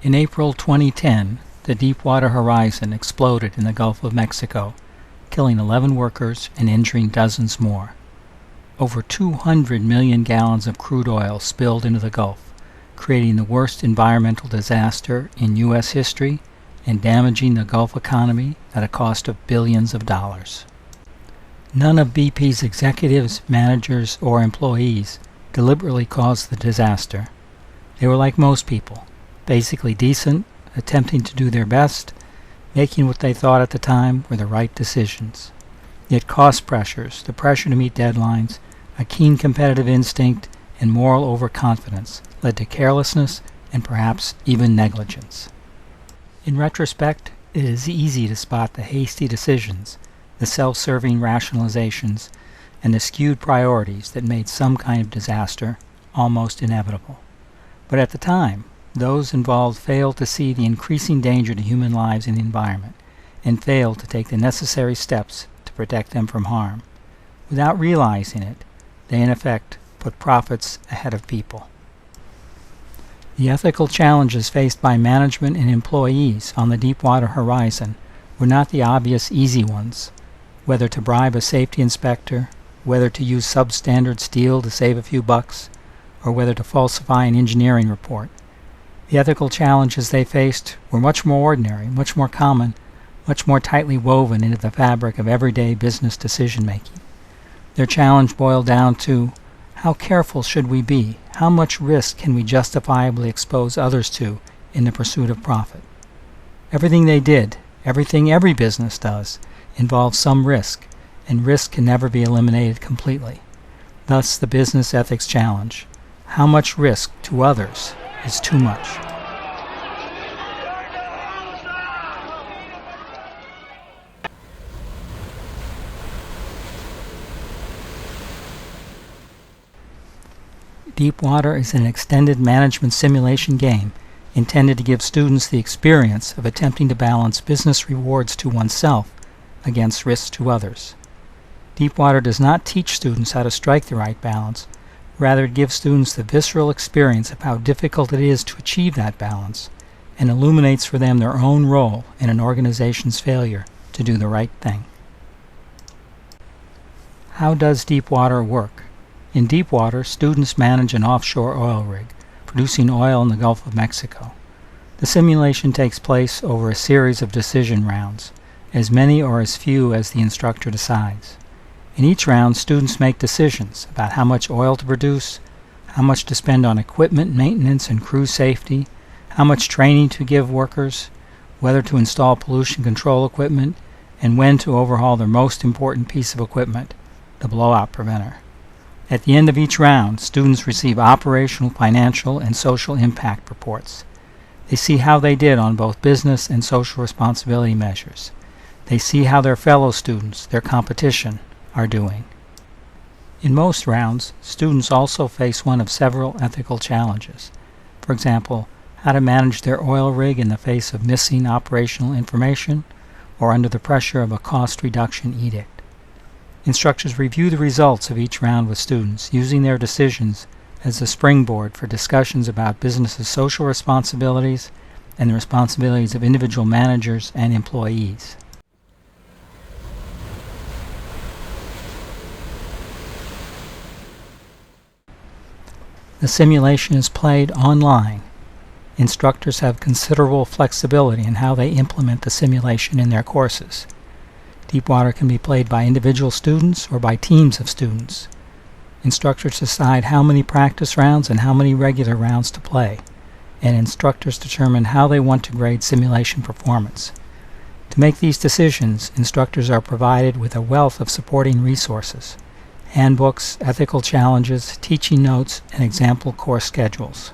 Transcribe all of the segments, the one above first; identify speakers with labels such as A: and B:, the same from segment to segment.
A: In April 2010, the Deepwater Horizon exploded in the Gulf of Mexico, killing 11 workers and injuring dozens more. Over 200 million gallons of crude oil spilled into the Gulf, creating the worst environmental disaster in U.S. history and damaging the Gulf economy at a cost of billions of dollars. None of BP's executives, managers, or employees deliberately caused the disaster. They were like most people, basically decent, attempting to do their best, making what they thought at the time were the right decisions. Yet cost pressures, the pressure to meet deadlines, a keen competitive instinct, and moral overconfidence led to carelessness and perhaps even negligence. In retrospect, it is easy to spot the hasty decisions, the self-serving rationalizations, and the skewed priorities that made some kind of disaster almost inevitable. But at the time, those involved failed to see the increasing danger to human lives and the environment, and failed to take the necessary steps to protect them from harm. Without realizing it, they in effect put profits ahead of people. The ethical challenges faced by management and employees on the Deepwater Horizon were not the obvious easy ones, whether to bribe a safety inspector, whether to use substandard steel to save a few bucks, or whether to falsify an engineering report. The ethical challenges they faced were much more ordinary, much more common, much more tightly woven into the fabric of everyday business decision-making. Their challenge boiled down to, how careful should we be? How much risk can we justifiably expose others to in the pursuit of profit? Everything they did, everything every business does, involves some risk, and risk can never be eliminated completely. Thus the business ethics challenge. How much risk to others is too much? Deepwater is an extended management simulation game intended to give students the experience of attempting to balance business rewards to oneself against risks to others. Deepwater does not teach students how to strike the right balance. Rather, it gives students the visceral experience of how difficult it is to achieve that balance, and illuminates for them their own role in an organization's failure to do the right thing. How does Deepwater work? In Deepwater, students manage an offshore oil rig, producing oil in the Gulf of Mexico. The simulation takes place over a series of decision rounds, as many or as few as the instructor decides. In each round, students make decisions about how much oil to produce, how much to spend on equipment maintenance and crew safety, how much training to give workers, whether to install pollution control equipment, and when to overhaul their most important piece of equipment, the blowout preventer. At the end of each round, students receive operational, financial, and social impact reports. They see how they did on both business and social responsibility measures. They see how their fellow students, their competition, are doing. In most rounds, students also face one of several ethical challenges. For example, how to manage their oil rig in the face of missing operational information or under the pressure of a cost reduction edict. Instructors review the results of each round with students, using their decisions as a springboard for discussions about business's social responsibilities and the responsibilities of individual managers and employees. The simulation is played online. Instructors have considerable flexibility in how they implement the simulation in their courses. Deepwater can be played by individual students or by teams of students. Instructors decide how many practice rounds and how many regular rounds to play, and instructors determine how they want to grade simulation performance. To make these decisions, instructors are provided with a wealth of supporting resources: handbooks, ethical challenges, teaching notes, and example course schedules.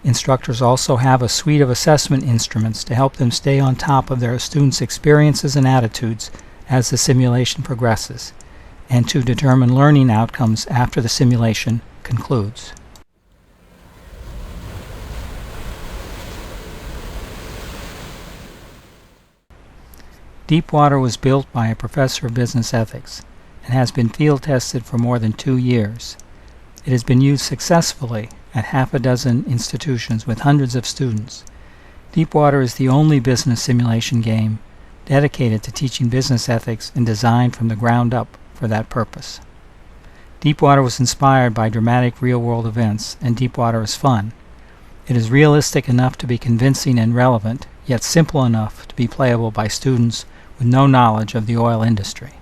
A: Instructors also have a suite of assessment instruments to help them stay on top of their students' experiences and attitudes as the simulation progresses, and to determine learning outcomes after the simulation concludes. Deepwater was built by a professor of business ethics and has been field tested for more than 2 years. It has been used successfully at half a dozen institutions with hundreds of students. Deepwater is the only business simulation game dedicated to teaching business ethics and designed from the ground up for that purpose. Deepwater was inspired by dramatic real-world events, and Deepwater is fun. It is realistic enough to be convincing and relevant, yet simple enough to be playable by students with no knowledge of the oil industry.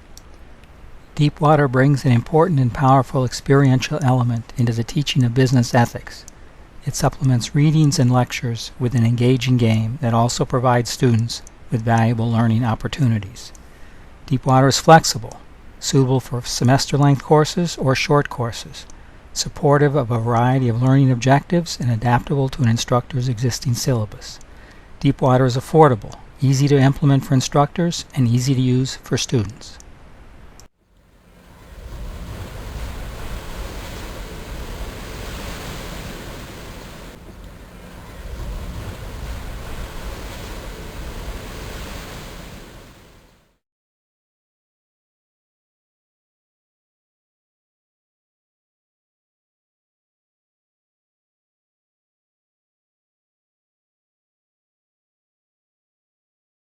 A: Deepwater brings an important and powerful experiential element into the teaching of business ethics. It supplements readings and lectures with an engaging game that also provides students with valuable learning opportunities. Deepwater is flexible, suitable for semester-length courses or short courses, supportive of a variety of learning objectives, and adaptable to an instructor's existing syllabus. Deepwater is affordable, easy to implement for instructors, and easy to use for students.